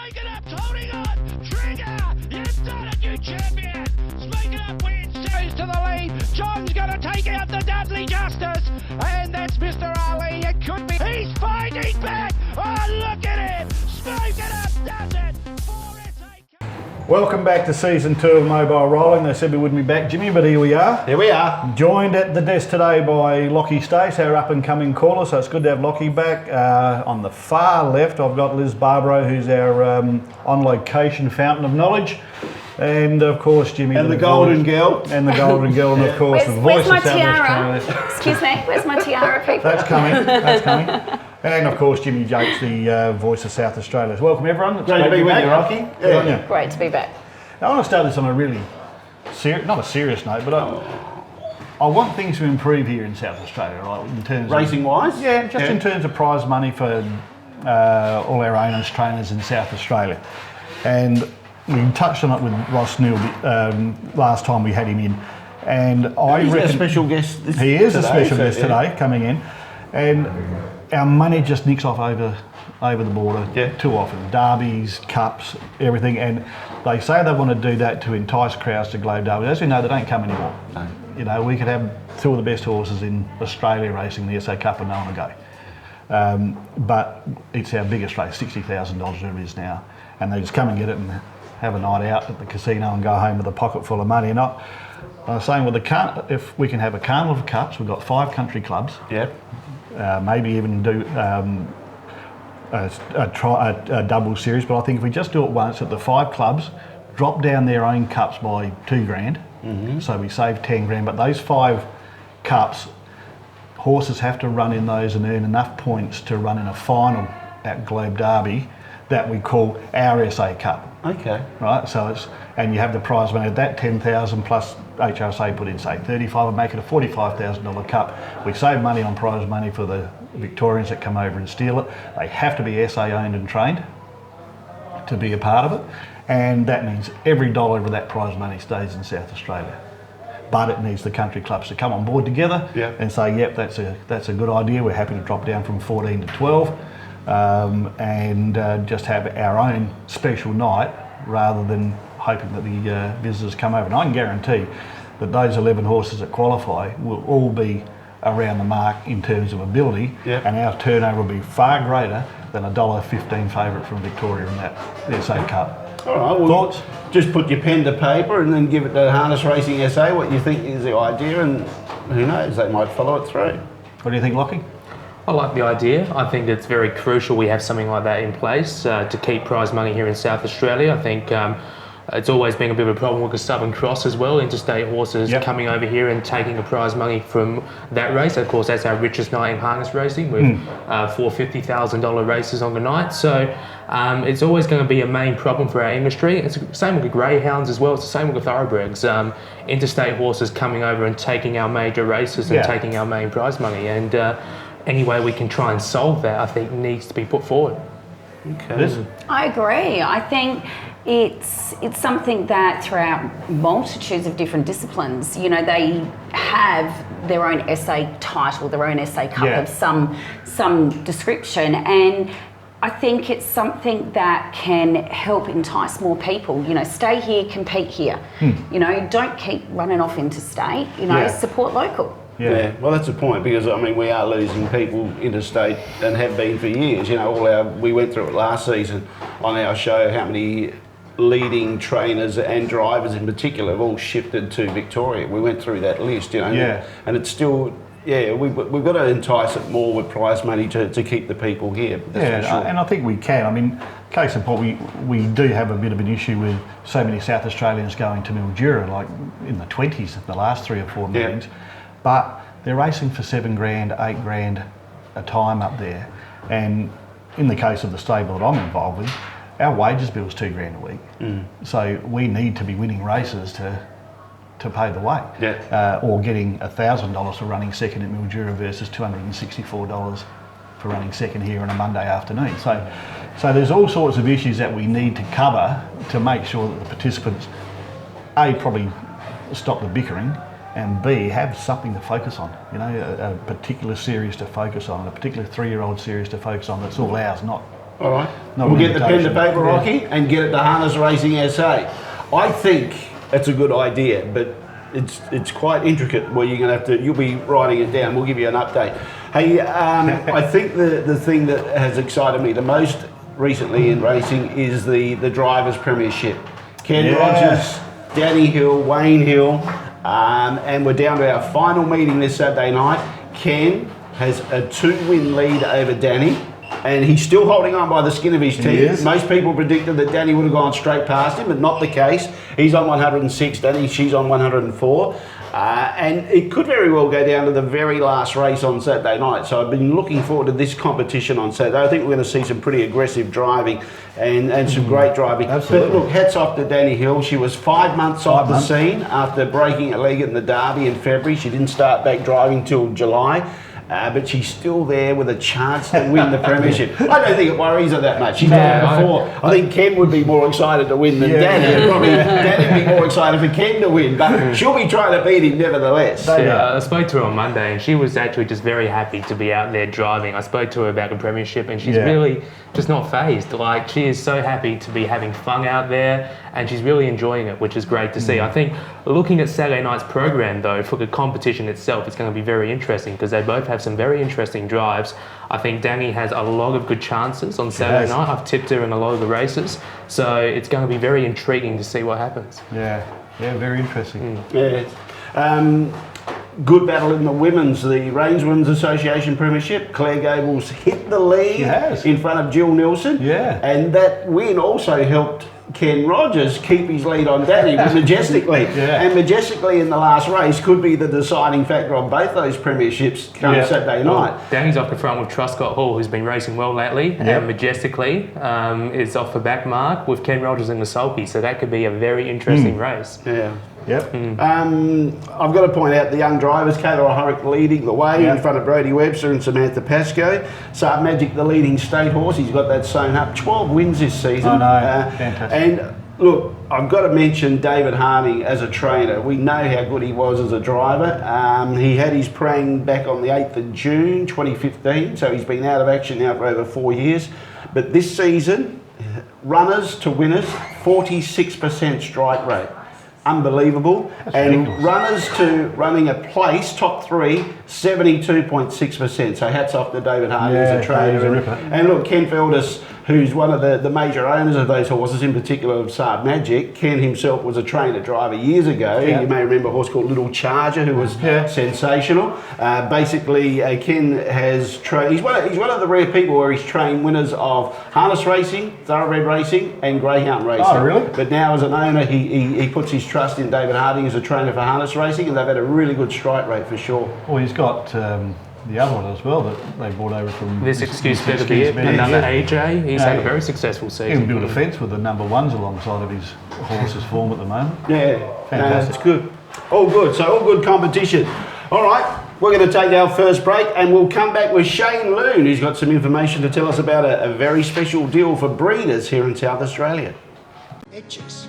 Speaking up, holding on, trigger, you've done it, you champion. Speaking up, wins, goes to the lead. John's going to take out the Dudley Justice, and that's Mr. Ali. It could be. He's fighting back. Oh, look at him. Speaking up, does it. Welcome back to season 2 of Mobile Rolling. They said we wouldn't be back, Jimmy, but here we are. Here we are. Joined at the desk today by Lachlan Stace, our up-and-coming caller, so it's good to have Lachie back. On the far left, I've got Liz Barbaro, who's our on-location fountain of knowledge. And, of course, Jimmy. And the golden girl. And the golden girl, and, of course, the voice where's my of South tiara? Australia. Excuse me, where's my tiara, people? That's coming, that's coming. And, of course, Jimmy Jacques, the voice of South Australia. So welcome, everyone. Great to be with you, Rocky. Yeah. Great to be back. Now, I want to start this on a really, not a serious note, but I want things to improve here in South Australia, right? In terms racing-wise? In terms of prize money for all our owners, trainers in South Australia. And we touched on it with Neale last time we had him in. And I reckon a special guest today. He is a special guest today, coming in. And our money just nicks off over the border too often. Derbies, cups, everything. And they say they want to do that to entice crowds to Globe Derby. As we know, they don't come anymore. No. You know, we could have two of the best horses in Australia racing the SA Cup and no one will go. But it's our biggest race, $60,000 it is now. And they just come and get it and have a night out at the casino and go home with a pocket full of money. And I was saying, well, if we can have a carnival of cups, we've got 5 country clubs. Yeah. Maybe even do a double series, but I think if we just do it once at the 5 clubs, drop down their own cups by $2,000, so we save $10,000. But those 5 cups, horses have to run in those and earn enough points to run in a final at Globe Derby that we call our SA Cup. Okay. Right, so and you have the prize money at that $10,000 plus HRSA put in, say, $35,000 and make it a $45,000 cup. We save money on prize money for the Victorians that come over and steal it. They have to be SA owned and trained to be a part of it, and that means every dollar of that prize money stays in South Australia. But it needs the country clubs to come on board together and say, yep, that's a good idea. We're happy to drop down from 14 to 12 and just have our own special night rather than hoping that the visitors come over. And I can guarantee that those 11 horses that qualify will all be around the mark in terms of ability, and our turnover will be far greater than a $1.15 favourite from Victoria in that SA Cup. All right, well, thoughts? Just put your pen to paper and then give it to Harness Racing SA what you think is the idea, and who knows, they might follow it through. What do you think, Lachie? I like the idea. I think it's very crucial we have something like that in place to keep prize money here in South Australia. I think it's always been a bit of a problem with the Southern Cross as well, interstate horses coming over here and taking a prize money from that race. Of course, that's our richest night in harness racing with 4 $50,000 races on the night. So it's always going to be a main problem for our industry. It's the same with the greyhounds as well. It's the same with the thoroughbreds. Interstate horses coming over and taking our major races and taking our main prize money. And any way we can try and solve that, I think, needs to be put forward. Okay. I agree. I think it's something that throughout multitudes of different disciplines, you know, they have their own SA title, their own SA Cup of some description, and I think it's something that can help entice more people. You know, stay here, compete here. You know, don't keep running off interstate. You know, support local. Yeah, well, that's the point, because I mean we are losing people interstate and have been for years. You know, we went through it last season on our show. How many leading trainers and drivers in particular have all shifted to Victoria? We went through that list, you know, and it's still. Yeah, we've got to entice it more with prize money to keep the people here. That's for sure. And I think we can. I mean, case in point, we do have a bit of an issue with so many South Australians going to Mildura, like in the 20s, the last 3 or 4 meetings. But they're racing for $7,000, $8,000 a time up there. And in the case of the stable that I'm involved with, our wages bill is $2,000 a week. So we need to be winning races to pay the way. Or getting $1,000 for running second at Mildura versus $264 for running second here on a Monday afternoon. So there's all sorts of issues that we need to cover to make sure that the participants, A, probably stop the bickering, and B, have something to focus on. You know, a particular series to focus on, a particular 3-year-old series to focus on that's all ours, not All right. Not We'll an get the pen to invitation. paper, Rocky, and get it to Harness Racing SA. I think it's a good idea, but it's quite intricate where you're going to you'll be writing it down. We'll give you an update. Hey, I think the thing that has excited me the most recently in racing is the Drivers' Premiership. Ken Rogers, Danny Hill, Wayne Hill, and we're down to our final meeting this Saturday night. Ken has a 2-win lead over Danny, and he's still holding on by the skin of his teeth. Most people predicted that Danny would have gone straight past him, but not the case. He's on 106, she's on 104. And it could very well go down to the very last race on Saturday night. So I've been looking forward to this competition on Saturday. I think we're going to see some pretty aggressive driving and some great driving. Absolutely. But look, hats off to Danny Hill. She was 5 months off the scene after breaking a leg in the Derby in February. She didn't start back driving till July. But she's still there with a chance to win the premiership. I don't think it worries her that much. She's done it before. I think Ken would be more excited to win than Danny. And probably Danny would be more excited for Ken to win. But she'll be trying to beat him nevertheless. Yeah, I spoke to her on Monday and she was actually just very happy to be out there driving. I spoke to her about the premiership and she's really just not phased. Like, she is so happy to be having fun out there and she's really enjoying it, which is great to see. I think looking at Saturday night's program though, for the competition itself, it's going to be very interesting because they both have some very interesting drives. I think Danny has a lot of good chances on Saturday night. I've tipped her in a lot of the races, so it's going to be very intriguing to see what happens. Yeah, very interesting. Good battle in the women's, the Rangewomen's Association Premiership. Claire Gables hit the lead in front of Jill Nielsen. And that win also helped Ken Rogers keep his lead on Danny majestically. And majestically in the last race could be the deciding factor on both those premierships come Saturday night. Well, Danny's off the front with Truscott Hall, who's been racing well lately, and majestically is off the back mark with Ken Rogers in the sulky, so that could be a very interesting race. I've got to point out the young drivers, Kayla Horrick leading the way in front of Brodie Webster and Samantha Pascoe. Saab Magic, the leading state horse, he's got that sewn up. 12 wins this season. Fantastic. And look, I've got to mention David Harding as a trainer. We know how good he was as a driver. He had his prang back on the 8th of June 2015, so he's been out of action now for over 4 years. But this season, runners to winners, 46% strike rate. Unbelievable. And runners to running a place, top 3, 72.6%. So hats off to David Harding as a trainer. And look, Ken Feldis, who's one of the major owners of those horses, in particular of Saab Magic. Ken himself was a trainer driver years ago. You may remember a horse called Little Charger, who was sensational. Basically, Ken has trained. He's one of the rare people where he's trained winners of harness racing, thoroughbred racing, and greyhound racing. Oh, really? But now, as an owner, he puts his trust in David Harding as a trainer for harness racing, and they've had a really good strike rate for sure. Well, he's got the other one as well that they brought over from This Excuse Better Be It, another AJ. He's had a very successful season. He can build a fence with the number ones alongside of his horse's form at the moment. Fantastic. It's good. All good. So all good competition. All right. We're going to take our first break and we'll come back with Shane Loone, who's got some information to tell us about a very special deal for breeders here in South Australia. Etches.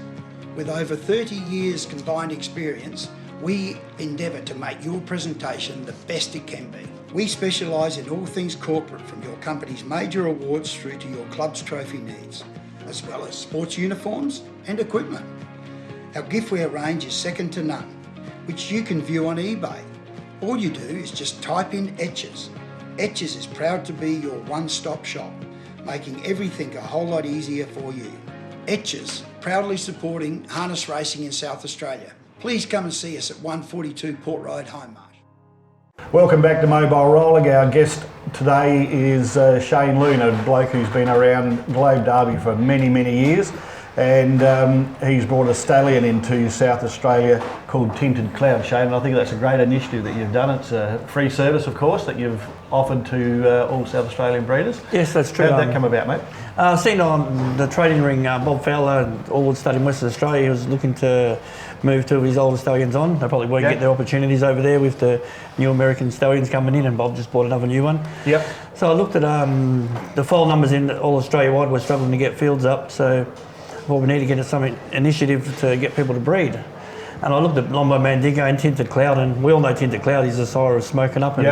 With over 30 years combined experience, we endeavour to make your presentation the best it can be. We specialise in all things corporate, from your company's major awards through to your club's trophy needs, as well as sports uniforms and equipment. Our giftware range is second to none, which you can view on eBay. All you do is just type in Etches. Etches is proud to be your one-stop shop, making everything a whole lot easier for you. Etches, proudly supporting harness racing in South Australia. Please come and see us at 142 Port Road, Hindmarsh. Welcome back to Mobile Rolling. Our guest today is Shane Loone, a bloke who's been around Globe Derby for many, many years. And he's brought a stallion into South Australia called Tinted Cloud. Shane, and I think that's a great initiative that you've done. It's a free service, of course, that you've offered to all South Australian breeders. Yes, that's true. How did that come about, mate? Seen on the trading ring, Bob Fowler, Allwood Stud in Western Australia, he was looking to move two of his older stallions on. They probably won't get their opportunities over there with the new American stallions coming in, and Bob just bought another new one. So I looked at the foal numbers in all Australia wide. We're struggling to get fields up, so we need to get some initiative to get people to breed. And I looked at Lombo Mandingo and Tinted Cloud, and we all know Tinted Cloud is a sire of Smoking Up. And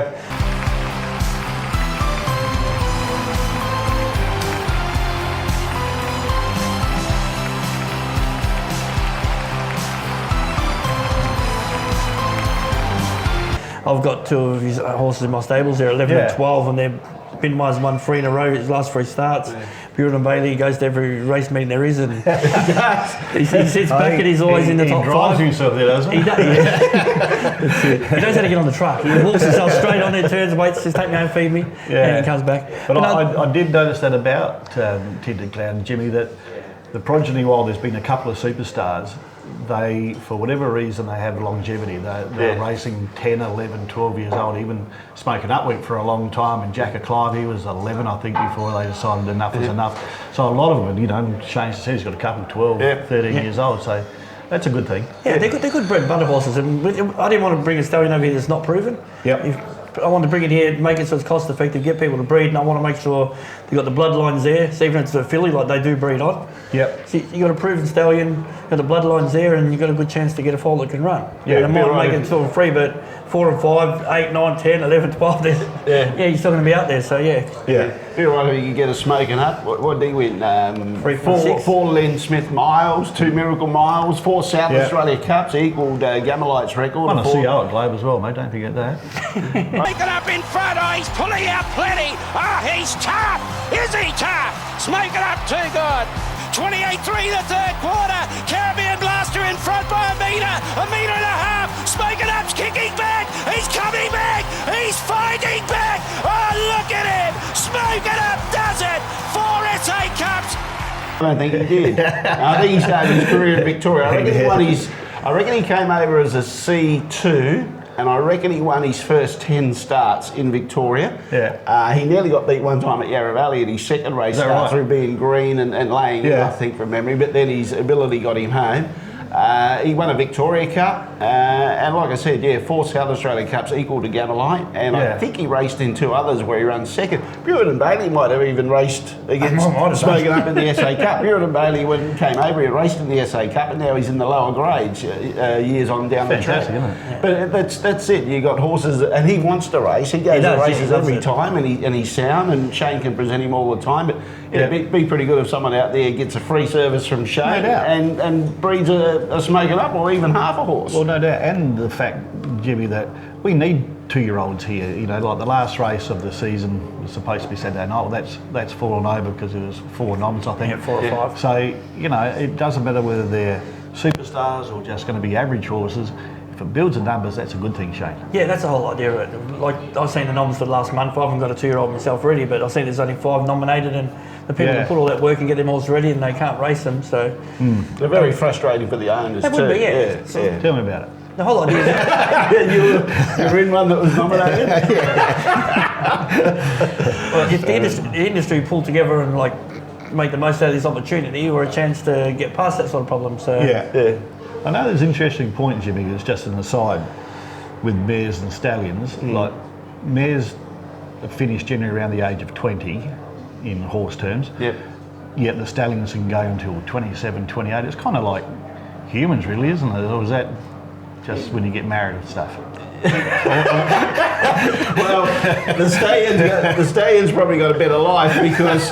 I've got 2 of his horses in my stables. They're 11 and 12, and they've been won 3 in a row. His last 3 starts. Puritan Bailey goes to every race meeting there is, and he sits back and he's always in the top 5. He drives himself there, doesn't he? He does, he knows how to get on the truck. He walks himself straight on there, turns, waits, says, take me home, feed me, and he comes back. But I did notice that about Tinted Cloud and Jimmy, that the progeny, while there's been a couple of superstars, they, for whatever reason, they have longevity. They're racing 10, 11, 12 years old. Even Smoking Up went for a long time, and Jacques, he was 11, I think, before they decided enough was enough. So a lot of them, you know, Shane said he's got a couple 12, 13 years old, so that's a good thing. Yeah, they're good bred butter horses, and I didn't want to bring a stallion over here that's not proven. I want to bring it here, make it so it's cost effective, get people to breed, and I want to make sure they've got the bloodlines there, so even if it's a filly, like they do breed on. So you got a proven stallion, you've got the bloodlines there, and you've got a good chance to get a foal that can run. They might make it sort of free, but 4 and 5, 8, 9, 10, 11, 12, you're still going to be out there, so Feel right if you could get a Smoking Up. What did he win? 3, 4, 6. 4 Len Smith miles, 2 Miracle miles, 4 South Australia Cups, equaled Gamelite's record. Won a CO at Globe as well, mate, don't forget that. Smoking Up in front, he's pulling out plenty. He's tough. Is he tough? Smoking Up too good. 28-3 the third quarter. Caribbean Blaster in front by a metre and a half. Smoking Up's kicking back. He's coming back. He's fighting back. Oh, look at him. Smoking Up does it. 4 SA Cups. I don't think he did. I think he started his career in Victoria. I reckon he came over as a C2. And I reckon he won his first 10 starts in Victoria. He nearly got beat one time at Yarra Valley in his second race through being green and laying in, I think, from memory. But then his ability got him home. He won a Victoria Cup, and like I said, 4 South Australia Cups equal to Gamelite, and I think he raced in 2 others where he ran second. Puritan Bailey might have even raced against Smoking Up in the SA Cup. Puritan Bailey, when he came over, he raced in the SA Cup, and now he's in the lower grades years on down the track. But that's it. You got horses, and he wants to race. He goes to races every time, and he's sound, and Shane can present him all the time. But it'd be pretty good if someone out there gets a free service from Shane and breeds a Smoking Up or even half a horse. Well, no doubt, and the fact, Jimmy, that we need 2-year-olds here. You know, like the last race of the season was supposed to be Saturday night. Well, that's fallen over because it was 4 noms, I think. 4 or 5. So, you know, it doesn't matter whether they're superstars or just going to be average horses. If it builds the numbers, that's a good thing, Shane. Yeah, that's the whole idea of it. Like, I've seen the noms for the last month. I haven't got a 2-year-old myself ready, but I've seen there's only 5 nominated, and the people that put all that work and get them all ready, and they can't race them, so... They're very frustrating for the owners too. Would be, So, tell me about it. The whole idea is... you were in one that was nominated? Well, if the industry pulled together and, like, make the most out of this opportunity, or a chance to get past that sort of problem, so... I know there's an interesting point, Jimmy, it's just an aside with mares and stallions. Like, mares finish generally around the age of 20 in horse terms, yet the stallions can go until 27, 28. It's kind of like humans, really, isn't it? Or is that just when you get married and stuff? Well, the stallion's probably got a better life because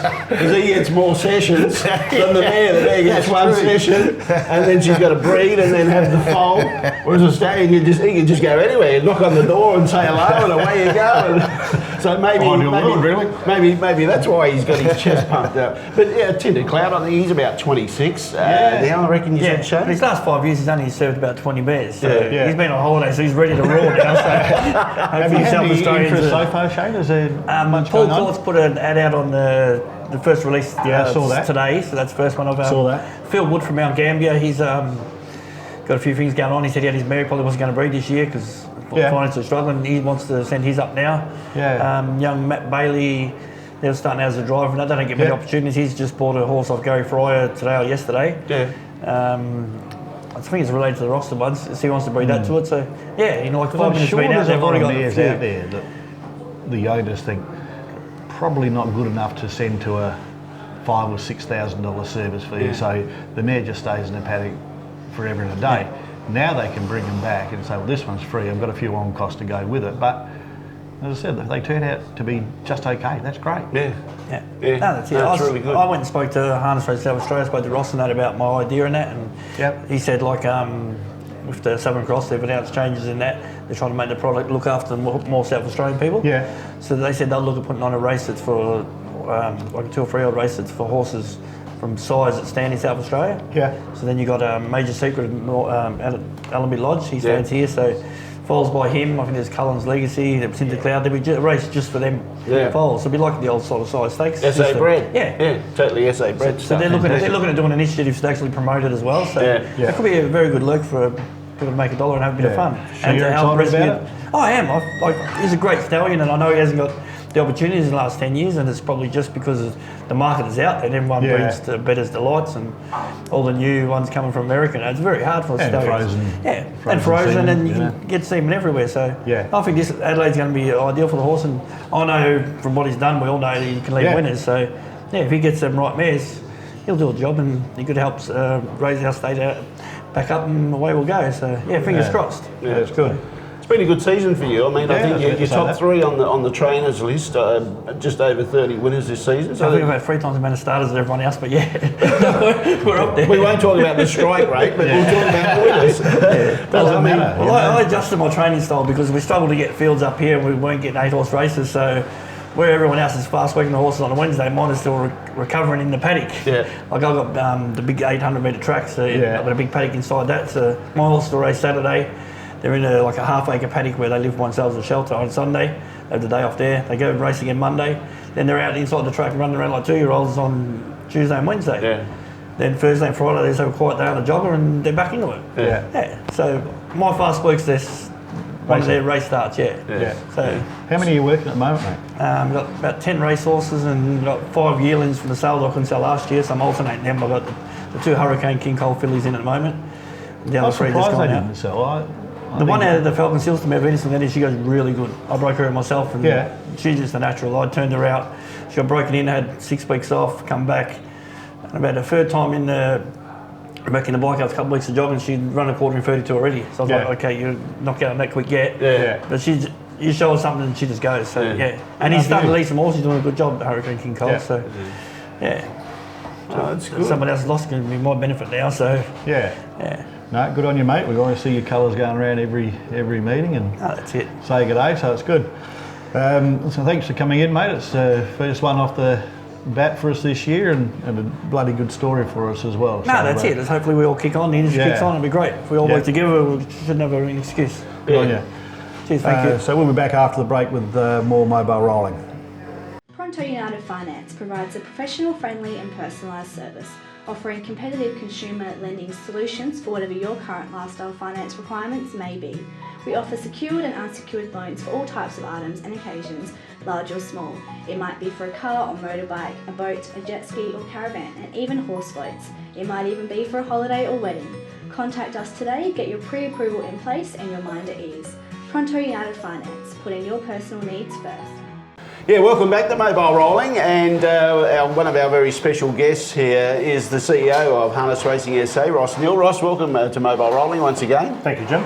he gets more sessions than the mare. The mare gets one session, and then she's got to breed and then have the foal. Whereas a stallion, he can just go anywhere, knock on the door and say hello, and away you go. And so maybe that's why he's got his chest pumped up. But yeah, Tinted Cloud, I think he's about 26 now. I reckon you said, Shane. His last 5 years, he's only served about 20 mares. So he's been on holiday, so he's ready to roar now. So have you had any interest so far, Shane? Is there much Paul going on? Court's put an ad out on the first release I saw that. today, so that's the first one I've saw that. Phil Wood from Mount Gambier, he's got a few things going on. He said he had his mare, probably wasn't going to breed this year because financially struggling. He wants to send his up now. Young Matt Bailey, they're starting out as a driver, and they don't get many opportunities. He's just bought a horse off Gary Fryer today or yesterday. I think it's related to the roster ones, so he wants to breed that to it. So, like 5 minutes been out, they've already got mares out there that the owners think probably not good enough to send to a $5,000 or $6,000 service fee. So the mare just stays in the paddock forever and a day. Now they can bring them back and say, well, this one's free, I've got a few on costs to go with it. But as I said, they turn out to be just okay. That's great. No, that's it. Really good. I went and spoke to Harness Race South Australia, spoke to Ross and that about my idea and that, and he said, like, with the Southern Cross, they've announced changes in that. They're trying to make the product look after more South Australian people. Yeah. So they said they'll look at putting on a race that's for like a 2 or 3 year old race that's for horses from size that stand in South Australia. Yeah. So then you got Major Secret Allenby Lodge. He stands here. So foals by him. I think there's Cullen's Legacy. There's Intercloud. There'll be a race just for them foals. It'll be like the old sort of size stakes. SA bred. Yeah. Totally SA bred. So they're looking at doing initiatives to actually promote it as well. So it could be a very good look for people to make $1 and have a bit of fun. So you're excited about it? Oh, I am. He's a great stallion, and I know he hasn't got the opportunities in the last 10 years, and it's probably just because the market is out there and everyone breeds to Bettor's Delights and all the new ones coming from America. And it's very hard for stallions. Frozen, and you can get semen everywhere. So I think this Adelaide's going to be ideal for the horse, and I know from what he's done, we all know that he can lead winners. So if he gets them right mares, he'll do a job, and he could help raise our state back up, and away we'll go. So fingers crossed. Yeah, it's good. It's been a good season for you. I mean, I think you're top 3 on the trainers list. Just over 30 winners this season. So I think about 3 times the amount of starters as everyone else, but we're up there. We won't talk about the strike rate, but we'll talk about the winners. Doesn't matter. I adjusted my training style because we struggled to get fields up here, and we weren't getting 8-horse races. So where everyone else is fast working the horses on a Wednesday, mine is still recovering in the paddock. Like I got the big 800 metre track, so I've got a big paddock inside that. So my horse will race Saturday. They're in a half-acre paddock where they live by themselves in a shelter on Sunday. They have the day off there. They go and race again Monday. Then they're out inside the track and running around like 2-year-olds on Tuesday and Wednesday. Then Thursday and Friday they just have a quiet day on the jogger and they're back into it. So my fast work's this one of their race starts. So how many are you working at the moment, mate? I've got about 10 race horses and got 5 yearlings from the sale that I couldn't sell last year, so I'm alternating them. I've got the 2 Hurricane King Cole fillies in at the moment. The other 3 just gone out. Sell. The one out of the Falcon Seals to Venus, and she goes really good. I broke her in myself, and she's just a natural. I turned her out. She got broken in, had 6 weeks off, come back. And about the 3rd time back in the bike, I was a couple of weeks of jogging, she'd run a quarter in 32 already. So I was like, okay, you're not getting that quick yet. But you show her something and she just goes. So and he's starting to lead some horses, doing a good job at Hurricane King Cole. So that's good. Someone else lost can be my benefit now. So No, good on you, mate. We want to see your colours going around every meeting and that's it. Say good day, so it's good. So thanks for coming in, mate. It's the first one off the bat for us this year and a bloody good story for us as well. That's it. It's hopefully we all kick on, the industry kicks on, it'll be great. If we all work together, we shouldn't have an excuse. Good on you. Cheers, thank you. So we'll be back after the break with more mobile rolling. Pronto United Finance provides a professional, friendly and personalised service, offering competitive consumer lending solutions for whatever your current lifestyle finance requirements may be. We offer secured and unsecured loans for all types of items and occasions, large or small. It might be for a car or motorbike, a boat, a jet ski or caravan, and even horse floats. It might even be for a holiday or wedding. Contact us today, get your pre-approval in place and your mind at ease. Pronto United Finance, putting your personal needs first. Yeah, welcome back to Mobile Rolling, and one of our very special guests here is the CEO of Harness Racing SA, Ross Neale. Ross, welcome to Mobile Rolling once again. Thank you, Jim.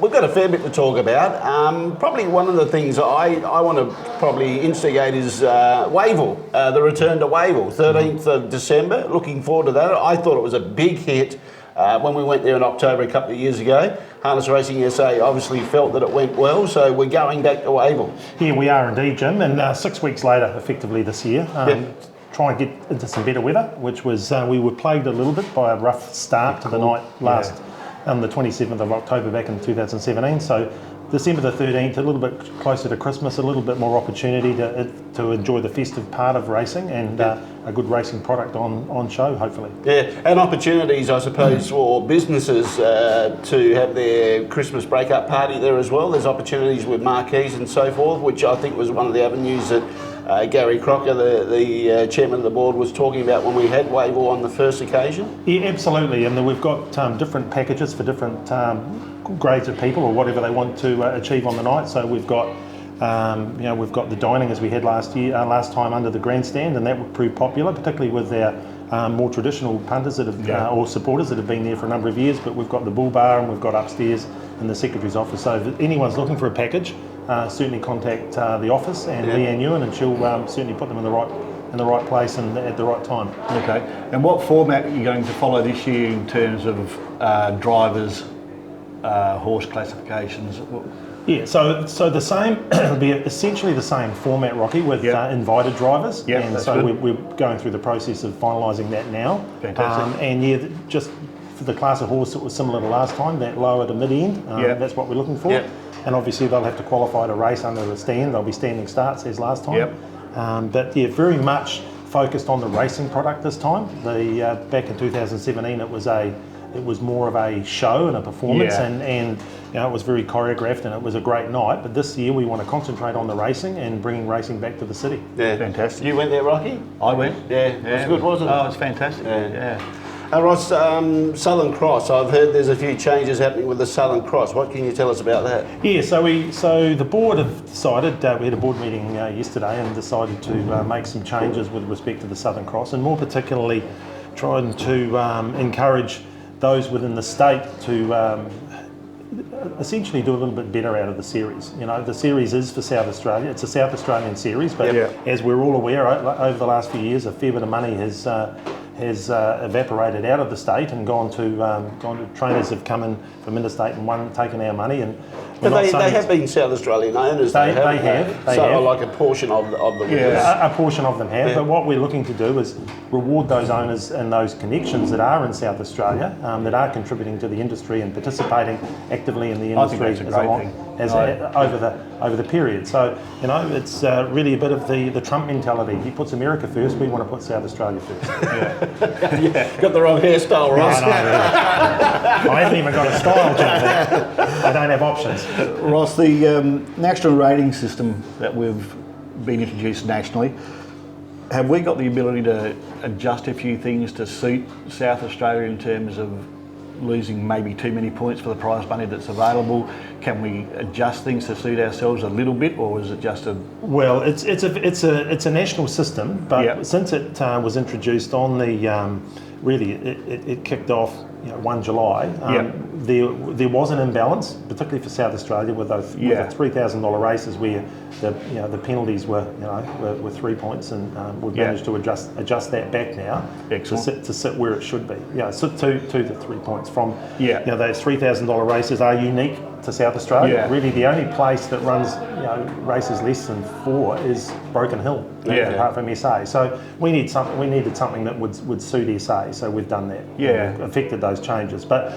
We've got a fair bit to talk about. Probably one of the things I want to probably instigate is Wavell, the return to Wavell, 13th of December. Looking forward to that. I thought it was a big hit when we went there in October a couple of years ago. Harness Racing SA obviously felt that it went well, so we're going back to Wavell. Here we are indeed, Jim, and 6 weeks later, effectively this year, try and get into some better weather, which was, we were plagued a little bit by a rough start to the night on the 27th of October back in 2017, so December the 13th, a little bit closer to Christmas, a little bit more opportunity to enjoy the festive part of racing and a good racing product on show, hopefully. Yeah, and opportunities, I suppose, for businesses to have their Christmas break-up party there as well. There's opportunities with marquees and so forth, which I think was one of the avenues that Gary Crocker, the chairman of the board, was talking about when we had Wavell on the first occasion. Yeah, absolutely, and we've got different packages for different grades of people or whatever they want to achieve on the night. So we've got we've got the dining as we had last time under the grandstand, and that would prove popular, particularly with our more traditional punters that have or supporters that have been there for a number of years. But we've got the bull bar and we've got upstairs in the secretary's office. So if anyone's looking for a package, certainly contact the office and Leanne Ewan, and she'll certainly put them in the right place and at the right time. Okay. And what format are you going to follow this year in terms of drivers horse classifications? Yeah, so the same, it'll be essentially the same format, Rocky, with invited drivers. Yeah, and that's so good. we're going through the process of finalising that now. Fantastic. And yeah, just for the class of horse that was similar to last time, that lower to mid-end, that's what we're looking for. Yep. And obviously they'll have to qualify to race under the stand. They'll be standing starts as last time. Yep. But yeah, very much focused on the racing product this time. Back in 2017 it was more of a show and a performance, and you know, it was very choreographed and it was a great night. But this year we want to concentrate on the racing and bringing racing back to the city. Yeah, fantastic. You went there, Rocky? I went. Yeah, it was good, wasn't it? Oh, it's fantastic. Yeah. Ross, Southern Cross. I've heard there's a few changes happening with the Southern Cross. What can you tell us about that? Yeah, so the board have decided. We had a board meeting yesterday and decided to make some changes with respect to the Southern Cross, and more particularly trying to encourage those within the state to essentially do a little bit better out of the series. You know, the series is for South Australia. It's a South Australian series, but as we're all aware, over the last few years, a fair bit of money has evaporated out of the state and gone to trainers have come in from interstate and taken our money. And but they have been South Australian owners. They have. Like a portion of the winners. A portion of them have. Yeah. But what we're looking to do is reward those owners and those connections that are in South Australia, that are contributing to the industry and participating actively in the industry over the period. So you know, it's really a bit of the Trump mentality. He puts America first. We want to put South Australia first. Got the wrong hairstyle, Ross. No, I haven't even got a style, John. I don't have options. Ross, the national rating system that we've been introduced nationally, have we got the ability to adjust a few things to suit South Australia in terms of losing maybe too many points for the prize money that's available? Can we adjust things to suit ourselves a little bit, or is it just a? Well, it's a national system, but since it was introduced on the really it kicked off 1 July. There was an imbalance, particularly for South Australia, with the $3,000 races where the penalties were 3 points, and we've managed to adjust that back now to sit where it should be. So 2 to 3 points from those $3,000 races are unique to South Australia. Really, the only place that runs races less than 4 is Broken Hill, apart from SA. So we needed something that would suit SA. So we've done that. We've affected those changes, but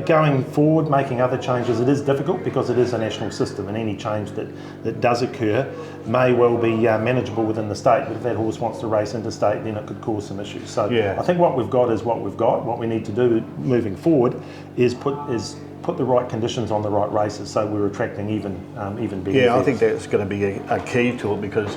going forward, making other changes, it is difficult because it is a national system, and any change that does occur may well be manageable within the state. But if that horse wants to race interstate, then it could cause some issues. So I think what we've got is what we've got. What we need to do moving forward is put the right conditions on the right races, so we're attracting even bigger. Yeah, I think that's going to be a key to it, because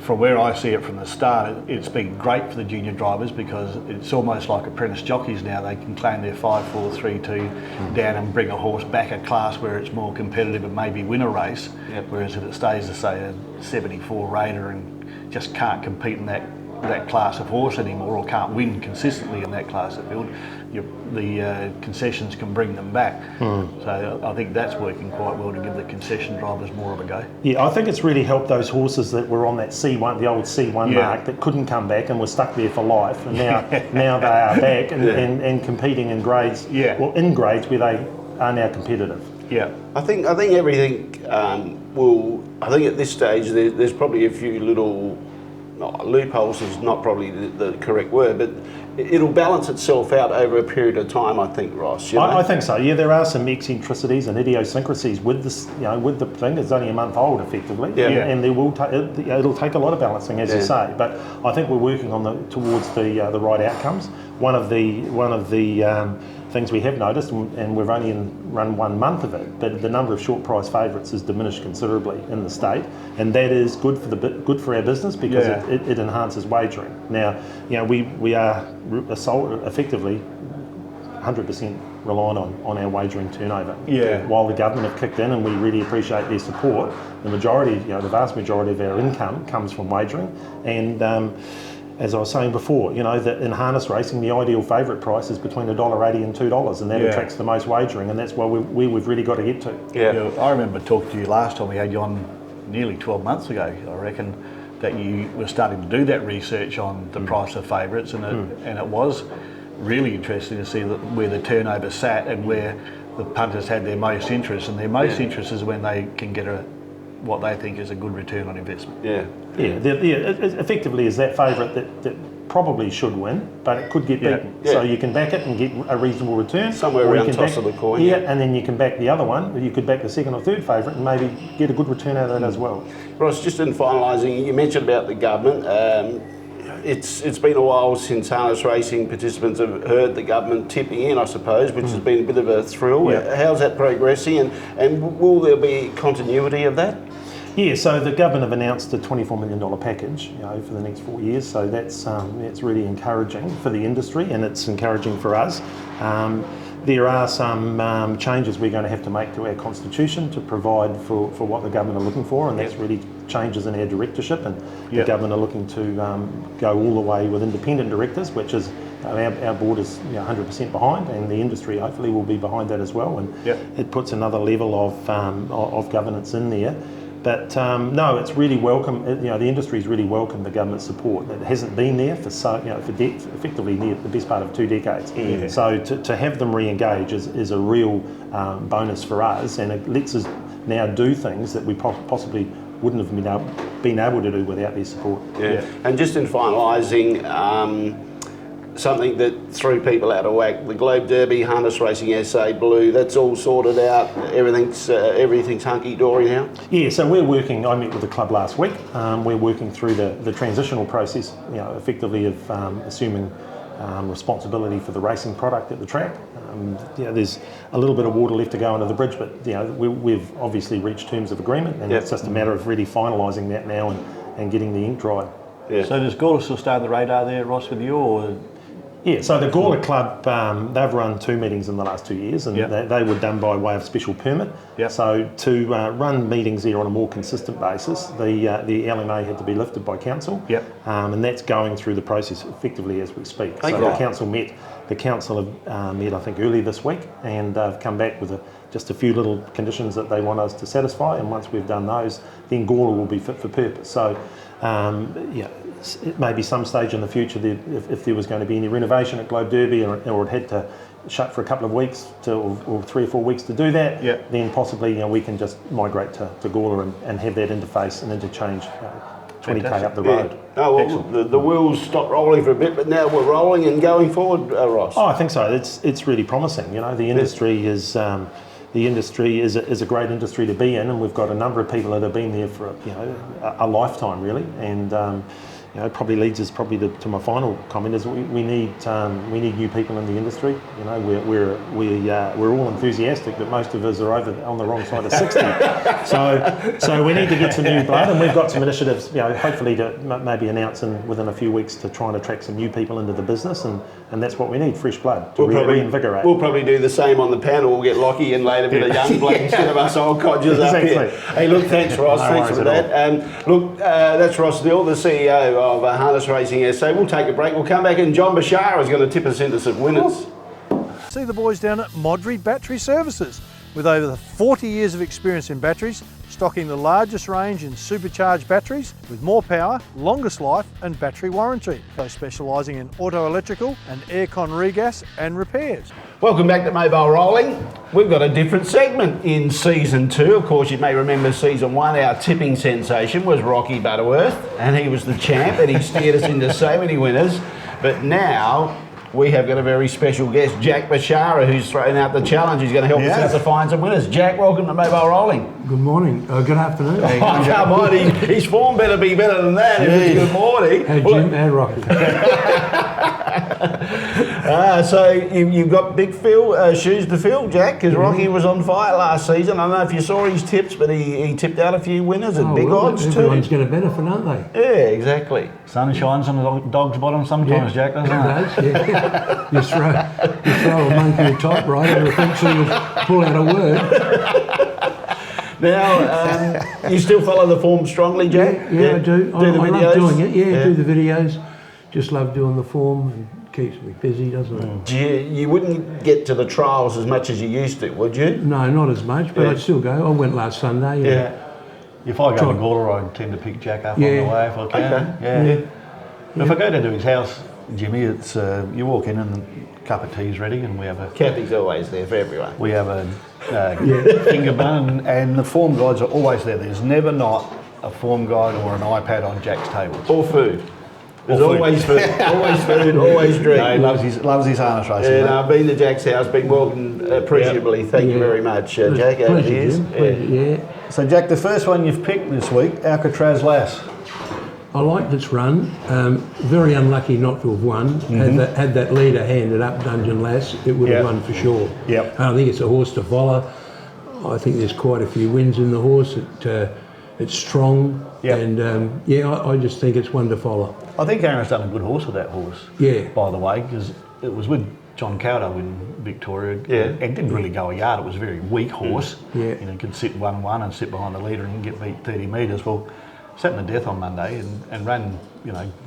from where I see it from the start, it's been great for the junior drivers, because it's almost like apprentice jockeys now. They can claim their 5, 4, 3, 2 down and bring a horse back a class where it's more competitive and maybe win a race. Whereas if it stays to say a 74 Raider and just can't compete in that class of horse anymore, or can't win consistently in that class of field, the concessions can bring them back. So I think that's working quite well to give the concession drivers more of a go. Yeah, I think it's really helped those horses that were on that C1, the old C1 mark, that couldn't come back and were stuck there for life, and now they are back and competing in grades. In grades where they are now competitive. I think everything will. I think at this stage there's probably a few little. Loopholes is not probably the correct word, but it'll balance itself out over a period of time, I think, Ross. I think so. Yeah, there are some eccentricities and idiosyncrasies with this. With the thing, it's only a month old, effectively, and there will it'll take a lot to as you say. But I think we're working towards the right outcomes. One of the things we have noticed, and we've only run 1 month of it, but the number of short price favourites has diminished considerably in the state, and that is good for our business, because it enhances wagering. Now, we are effectively 100% reliant on our wagering turnover. While the government have kicked in, and we really appreciate their support, the vast majority of our income comes from wagering, and as I was saying before, that in harness racing, the ideal favourite price is between $1.80 and $2, and that attracts the most wagering, and that's where we've really got to get to. I remember talking to you last time we had you on nearly 12 months ago, I reckon, that you were starting to do that research on the price of favourites, and it was really interesting to see where the turnover sat and where the punters had their most interest, and their most interest is when they can get what they think is a good return on investment. It effectively is that favourite that probably should win, but it could get beaten. So you can back it and get a reasonable return. Somewhere around toss of the coin. And then you can back the other one. You could back the second or third favourite and maybe get a good return out of that as well. Ross, just in finalising, you mentioned about the government. It's been a while since harness racing participants have heard the government tipping in, I suppose, which has been a bit of a thrill. How's that progressing, and will there be continuity of that? Yeah, so the government have announced a $24 million package, for the next 4 years. So that's really encouraging for the industry, and it's encouraging for us. There are some changes we're going to have to make to our constitution to provide for what the government are looking for, and that's really changes in our directorship. And the government are looking to go all the way with independent directors, which is our board is 100% behind, and the industry hopefully will be behind that as well. And it puts another level of governance in there. But no, it's really welcome. The industry's really welcomed the government support. It hasn't been there for effectively near the best part of 2 decades. So to have them re-engage is a real bonus for us, and it lets us now do things that we possibly wouldn't have been able to do without their support. And just in finalising, something that threw people out of whack, the Globe Derby, Harness Racing SA Blue, that's all sorted out, everything's hunky-dory now? Yeah, so we're working, I met with the club last week, we're working through the transitional process, effectively of assuming responsibility for the racing product at the track. There's a little bit of water left to go under the bridge, but we've obviously reached terms of agreement, and it's just a matter of really finalising that now and getting the ink dry. So does Gawler still stay on the radar there, Ross, with you, or...? Yeah, so the Gawler Club, they've run 2 meetings in the last 2 years, and they were done by way of special permit. So to run meetings there on a more consistent basis, the LMA had to be lifted by council, and that's going through the process effectively as we speak. So the council met I think early this week, and they've come back with just a few little conditions that they want us to satisfy, and once we've done those, then Gawler will be fit for purpose. So it may be some stage in the future if there was going to be any renovation at Globe Derby, or it had to shut for a couple of weeks or 3 or 4 weeks to do that, then possibly we can just migrate to Gawler and have that interface and interchange 20k up the road. Oh, well, the wheels stopped rolling for a bit, but now we're rolling and going forward, Ross. Oh, I think so. It's really promising. The industry is. The industry is a great industry to be in, and we've got a number of people that have been there for a lifetime really, and it probably leads us to my final comment is we need new people in the industry. We're all enthusiastic, but most of us are over on the wrong side of 60. So we need to get some new blood, and we've got some initiatives, hopefully to maybe announce within a few weeks to try and attract some new people into the business, and that's what we need, fresh blood to reinvigorate. We'll probably do the same on the panel. We'll get Lockie in later with a young bloke instead of us old codgers up here. Hey, look, thanks Ross, thanks for that. That's Ross Neale, the CEO of Harness Racing SA. We'll take a break. We'll come back, and John Beshara is going to tip us into some winners. See the boys down at Modry Battery Services. With over 40 years of experience in batteries, stocking the largest range in supercharged batteries with more power, longest life and battery warranty. They specialising in auto electrical and aircon regas and repairs. Welcome back to Mobile Rolling. We've got a different segment in Season 2. Of course, you may remember Season 1, our tipping sensation was Rocky Butterworth, and he was the champ, and he steered us into so many winners. But now we have got a very special guest, Jacques Beshara, who's thrown out the challenge. He's going to help us out to find some winners. Jack, welcome to Mobile Rolling. Good morning. Good afternoon. Oh, come on. His form better be better than that. If it's good morning. Hey, Jim. Hey, Rocky. So you've got big shoes to fill, Jack, because Rocky was on fire last season. I don't know if you saw his tips, but he tipped out a few winners at big odds too. Everyone's going to benefit, aren't they? Yeah, exactly. Sun shines on the dog's bottom sometimes, Jack, doesn't it? It does, yeah. You throw a monkey a typewriter and eventually you pull out a word. Now, you still follow the form strongly, Jack? Yeah, I do. I love doing it, do the videos. Just love doing the form, and keeps me busy, doesn't it? You wouldn't get to the trials as much as you used to, would you? No, not as much, but I'd still go. I went last Sunday. If I go to Gawler, I tend to pick Jack up on the way if I can. If I go down to his house Jimmy, it's you walk in and a cup of tea's ready, and we have a Kathy's always there for everyone. we have a finger bun, and the form guides are always there. There's never not a form guide or an iPad on Jack's table. Or food. There's Or food. always food, always food, always drink. No, he loves his harness racing. And mate. I've been to Jack's house, been welcomed appreciably. Thank you very much, Jack. Over the years. Yeah. So Jack, the first one you've picked this week, Alcatraz Lass. I liked its run. Very unlucky not to have won. Had that leader handed up, Dungeon Lass, it would have won for sure. Yep. I think it's a horse to follow. I think there's quite a few wins in the horse. It's strong, and I just think it's one to follow. I think Aaron's done a good horse with that horse. Yeah. By the way, because it was with John Cowdo in Victoria. Yeah. It didn't really go a yard. It was a very weak horse. Yeah. You know, could sit 1-1 and sit behind the leader and get beat 30 metres. Well, sat in the death on Monday and ran,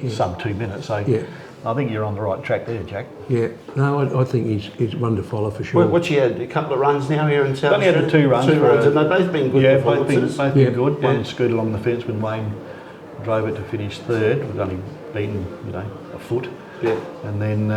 sub 2 minutes. So I think you're on the right track there, Jack. Yeah. No, I think he's one to follow for sure. What's he had? A couple of runs now here in South Only had the Australia? 2 runs. Two runs, and they've both been good. Yeah, both performances. been good. One scooted along the fence when Wayne drove it to finish third. We've only beaten, a foot. Yeah. And then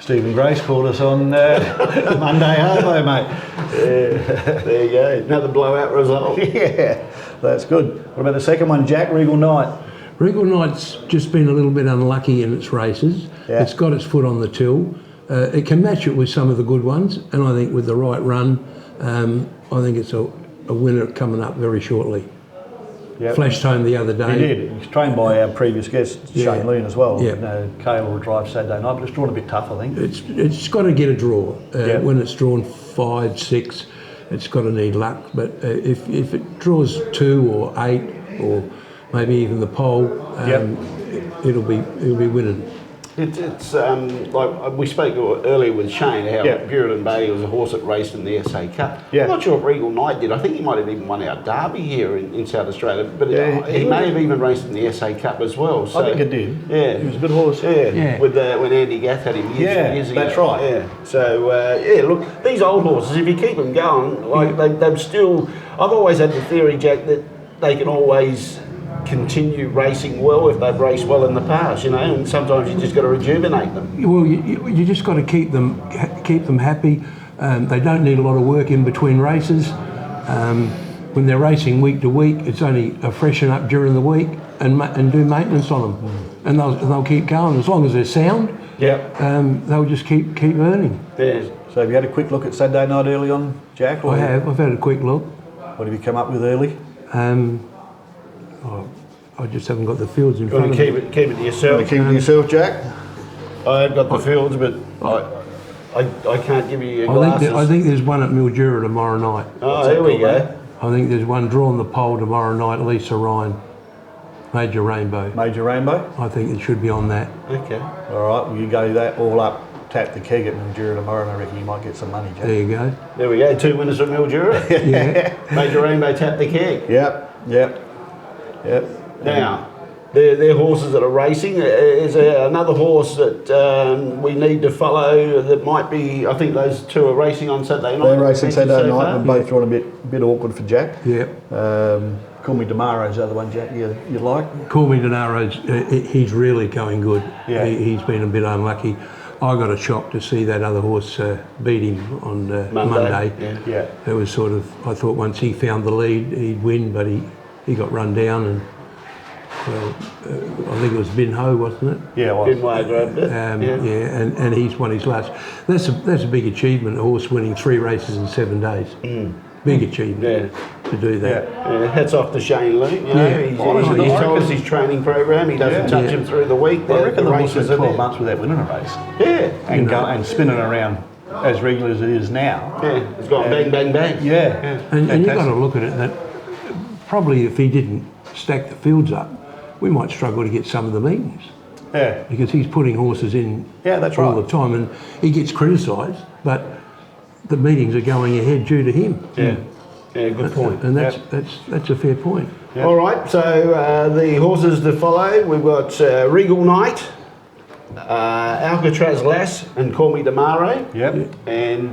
Stephen Grace called us on Monday Arvo, mate. There you go. Another blowout result. Yeah, that's good. What about the second one, Jack? Regal Knight. Regal Knight's just been a little bit unlucky in its races. Yeah. It's got its foot on the till. It can match it with some of the good ones, and I think with the right run, I think it's a winner coming up very shortly. Yep. Flashed home the other day. He did. He's trained by our previous guest, Shane Loone, as well. Yeah. Kale will drive Saturday night, but it's drawn a bit tough, I think. It's got to get a draw. When it's drawn 5, 6, it's got to need luck. But if it draws 2 or 8 or maybe even the pole, it'll be winning. It's like we spoke earlier with Shane how Puritan Bay was a horse that raced in the SA Cup. Yeah. I'm not sure if Regal Knight did. I think he might have even won our Derby here in South Australia, but he may have even raced in the SA Cup as well. So, I think it did. Yeah, he was a good horse. Yeah. With when Andy Gath had him years ago. That's right. Yeah. So look, these old horses, if you keep them going, like they've still. I've always had the theory, Jack, that they can always continue racing well if they've raced well in the past, and sometimes you just got to rejuvenate them. Well, you just got to keep them happy. They don't need a lot of work in between races. When they're racing week to week, it's only a freshen up during the week and do maintenance on them, and they'll keep going as long as they're sound. They'll just keep earning. Yeah. So have you had a quick look at Saturday night early on, Jack? I have. I've had a quick look. What have you come up with early? I just haven't got the fields in front of me. Keep it to yourself. Keep it to yourself, Jack. I have got the fields, but I can't give you your glasses. I think there's one at Mildura tomorrow night. Oh, here we go. I think there's one drawing the pole tomorrow night, Lisa Ryan. Major Rainbow. Major Rainbow? I think it should be on that. Okay. All right, well, you go that all up, tap the keg at Mildura tomorrow, and I reckon you might get some money, Jack. There you go. There we go, 2 winners from Mildura. Major Rainbow, tap the keg. Yep. Now, they're horses that are racing. Is there another horse that we need to follow that might be, I think those two are racing on Saturday night? They're racing Saturday night, and both drawn a bit awkward for Jack. Yeah. Call Me Demaro's the other one, Jack, you like? Call Me Denaro's, he's really going good. Yeah. He's been a bit unlucky. I got a shock to see that other horse beat him on Monday. Yeah. It was sort of, I thought once he found the lead, he'd win, but he got run down and, I think it was Bin Ho, wasn't it? Yeah, it was. Bin Ho grabbed it. And he's won his last. That's a big achievement, a horse winning 3 races in 7 days. Big achievement to do that. Yeah, hats off to Shane Loone. He's told us his training program. He doesn't touch him through the week. I reckon the horse races went are 12 months without winning a race. Yeah. And spinning around as regular as it is now. Yeah, it's gone bang, bang, bang. Yeah. And you've got to look at it that probably if he didn't stack the fields up, we might struggle to get some of the meetings. Yeah. Because he's putting horses in that's all right. the time, and he gets criticised, but the meetings are going ahead due to him. Yeah, good point. And that's a fair point. All right, so the horses to follow, we've got Regal Knight, Alcatraz Lass, and Call Me Demare. Yep. And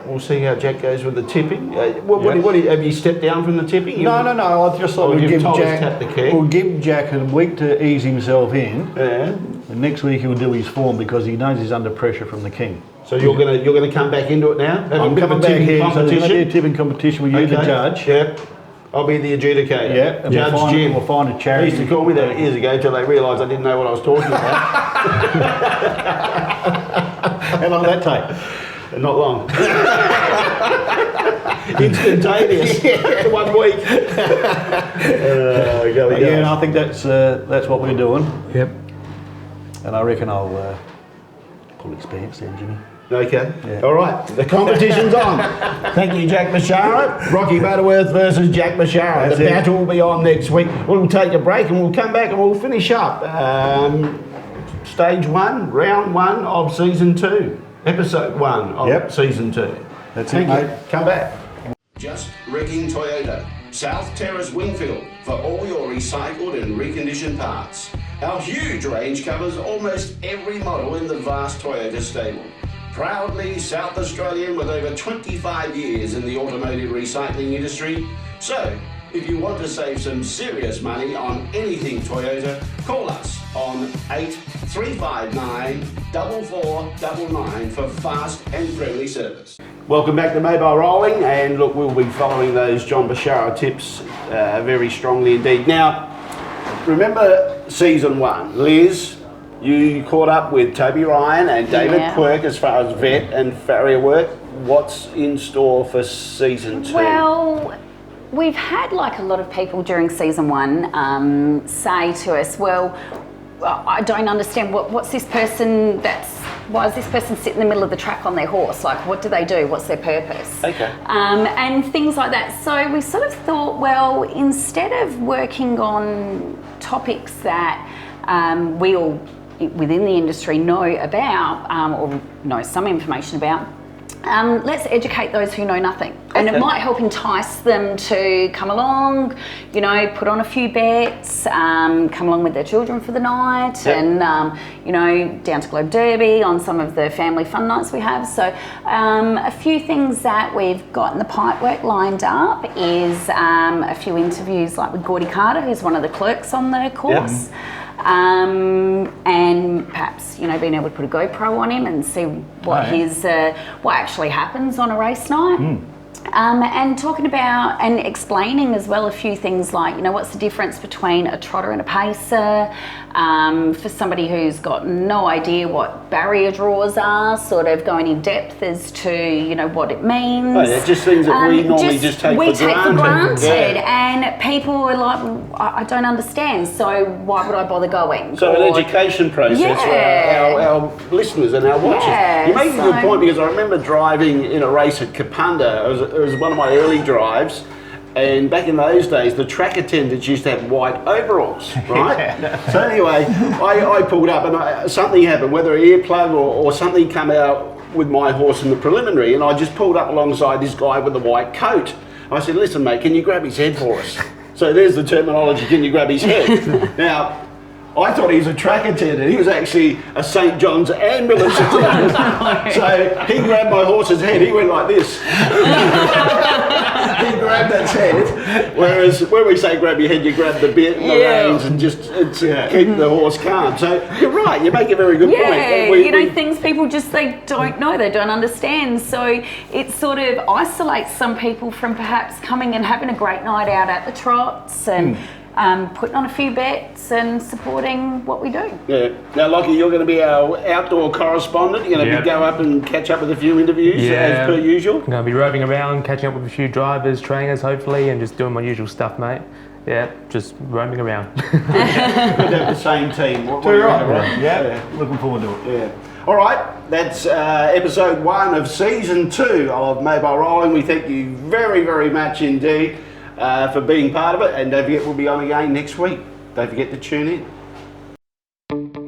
we'll see how Jack goes with the tipping. What have you stepped down from the tipping? No. I just thought we'd give Jack a week to ease himself in. Yeah. And next week he'll do his form because he knows he's under pressure from the king. So you're gonna come back into it now? I'm coming back here, so there's going to be a tipping competition with you, the judge. Yep. I'll be the adjudicator. Yeah, and Judge Jim. We'll find a charity. They used to call me that years ago until they realised I didn't know what I was talking about. How long did that take? Not long. Instantaneous. 1 week. Yeah, I think that's what we're doing. Yep. And I reckon I'll pull his pants then, Jimmy. Okay. Yeah. All right. The competition's on. Thank you, Jack Beshara. Rocky Butterworth versus Jack Beshara. That's the it. battle will be on next week. We'll take a break and we'll come back and we'll finish up stage 1, round 1 of season 2, episode 1 of season 2. That's Thank it, you. mate. Come back. Just Wrecking Toyota, South Terrace Wingfield, for all your recycled and reconditioned parts. Our huge range covers almost every model in the vast Toyota stable. Proudly South Australian with over 25 years in the automotive recycling industry. So, if you want to save some serious money on anything Toyota, call us on 8359 4499 for fast and friendly service. Welcome back to Mobile Rolling, and look, we'll be following those John Beshara tips very strongly indeed. Now, remember season 1, Liz, you caught up with Toby Ryan and David Quirk as far as vet and farrier work. What's in store for season 2? Well, we've had like a lot of people during season 1 say to us, well, I don't understand what's this person why is this person sit in the middle of the track on their horse? Like, what do they do? What's their purpose? Okay. And things like that. So we sort of thought, well, instead of working on topics that we all within the industry know about or know some information about, let's educate those who know nothing. And it might help entice them to come along, you know, put on a few bets, come along with their children for the night, and, you know, down to Globe Derby on some of the family fun nights we have. So a few things that we've got in the pipework lined up is a few interviews like with Gordy Carter, who's one of the clerks on the course. And perhaps, you know, being able to put a GoPro on him and see what what actually happens on a race night. And talking about and explaining as well a few things like, you know, what's the difference between a trotter and a pacer, for somebody who's got no idea what barrier draws are, sort of going in depth as to, you know, what it means. Oh, yeah, just things that we normally just take for granted. And people are like, well, I don't understand, so why would I bother going? So an education process for our listeners and our watchers. You make a good point, because I remember driving in a race at Kapunda. It was one of my early drives, and back in those days the track attendants used to have white overalls, right? So anyway, I pulled up and something happened, whether an earplug or something come out with my horse in the preliminary, and I just pulled up alongside this guy with the white coat. I said, listen mate, can you grab his head for us? So there's the terminology, can you grab his head? Now, I thought he was a track attendant. He was actually a St. John's ambulance attendant. So he grabbed my horse's head. He went like this. He grabbed that head. Whereas when we say grab your head, you grab the bit and the reins and just keep the horse calm. So you're right. You make a very good point. Yeah, you know, things people just, they don't know, they don't understand. So it sort of isolates some people from perhaps coming and having a great night out at the trots and putting on a few bets and supporting what we do. Yeah. Now, Lockie, you're going to be our outdoor correspondent. You're going to go up and catch up with a few interviews as per usual. I'm going to be roving around, catching up with a few drivers, trainers, hopefully, and just doing my usual stuff, mate. Yeah, just roaming around. Good to have the same team. Right? Yeah, looking forward to it. Yeah. All right, that's episode 1 of season 2 of Mobile Rolling. We thank you very, very much indeed for being part of it, and don't forget we'll be on again next week. Don't forget to tune in.